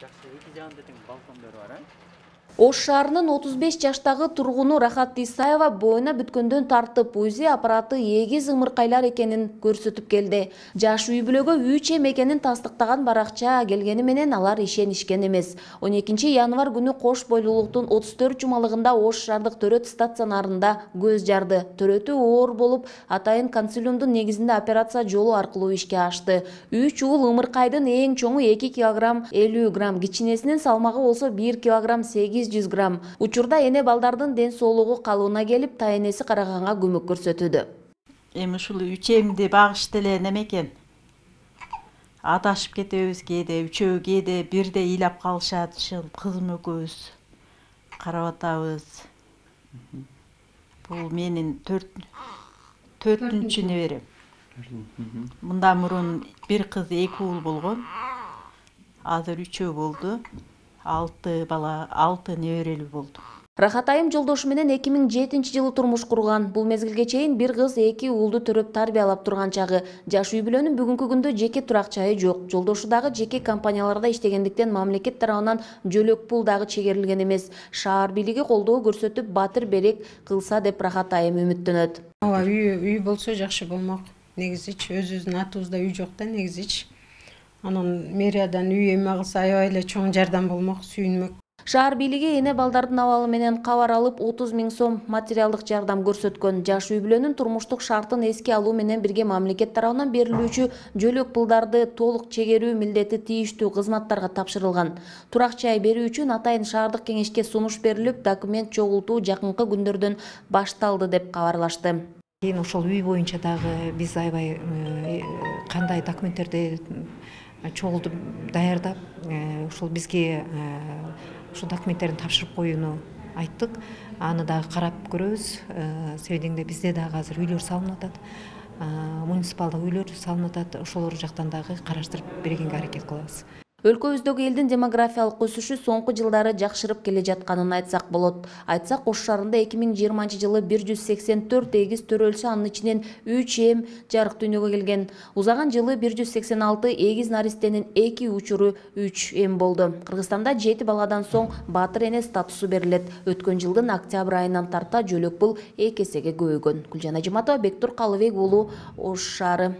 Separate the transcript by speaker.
Speaker 1: Жакшы, эки жагында тең балкондор бар,
Speaker 2: Ош шаарынын 35 жаштагы тургуну Рахат Исаева боюна бүткөндөн тартып УЗИ аппараты эгиз ымыркайлар экенин көрсөтүп келди. Жаш үй бүлөгө 3 эм экенин тастыктаган баракча келгени менен алар ишенишкен эмес. 12 январь күнү кош бойлуулуктун 34 жумалыгында Ош шаардык төрөт стационарында көз жарды. Төрөтү оор болуп, атайын консилиумдун негизинде операция жолу аркылуу ишке ашты. 3 уул ымыркайдын эң чоңу 2 кг 50 грамм, кичинесинин салмагы болсо 1 кг 800 грамм. Учурда эне балдардын ден соолугу калыбына келип, тайенеси караганга көмөк көрсөтүүдө.
Speaker 3: Эми ушул 3 эмди багышты эле неме экен. Адашып кетебиз кээде, үчөө кээде бирде ыйлап калышат, ушул кызым экөөбүз карап атабыз. Бул менин 4-түнчү неберем. Мындан мурун бир кыз 2 уул болгон. Азыр 3 болду. 6 бала, 6 неберелүү болду.
Speaker 2: Рахат айым жолдошу менен 2007-жылы турмуш курган. Бул мезгилге чейин бир кыз 2 уулду төрөп тарбиялап турган чагы. Жаш үй бүлөнүн бүгүнкү күндө жеке турак жайы жок. Жолдошу дагы жеке компанияларда иштегендиктен мамлекет тарабынан жөлөк пул дагы чегерилген эмес. Шаар бийлиги колдоо көрсөтүп, батыр берек кылса деп Рахат айым үмүттөнөт.
Speaker 4: Ооба, үй болсо жакшы болмок. Негизичи өзүбүздүн атыбызда үй жок да, негизичи. Анан мэриядан үй эме кылса аябай эле чоң жардам болмок, сүйүнмөк.
Speaker 2: Шаар бийлиги эне балдардын абалы менен кабар алып 30 000 сом материалдык жардам көрсөткөн. Жаш үй бүлөнүн турмуштук шартын эске алуу менен бирге мамлекет тарабынан берилүүчү жөлөк пулдарды толук чегерүү милдети тийиштүү кызматтарга тапшырылган. Турак жай берүү үчүн атайын шаардык кеңешке сунуш берилип, документ чогултуу жакынкы күндөрдөн башталды деп кабарлашты.
Speaker 5: Кийин ошол үй боюнча дагы биз аябай кандай документтерди чогултуп даярдап, ошол бизге ушул документтерин тапшырып коюуну айттык. Аны дагы карап көрөбүз. Себебинде бизде дагы азыр үйлөр салынып атат. Муниципалдык үйлөр салынып атат. Ошолор жактан дагы караштырып бергенге аракет кылабыз.
Speaker 2: Өлкөбүздөгү элдин демографиялык өсүшү соңку жылдары жакшырып келе жатканын айтсак болот. Айтсак, Ош шаарында 2020-жылы 184 эгиз төрөлсө, анын ичинен 3 эм жарык дүйнөгө келген. Узаган жылы 186 эгиз наристенин 2 учуру 3 эм болду. Кыргызстанда 7 баладан соң батыр эне статусу берилет. Өткөн жылдын октябрь айынан тарта жөлөк пул 2 эсеге көбөйгөн. Гүлжан Ажыматова, Бектур Калыбек уулу, Ош шаары.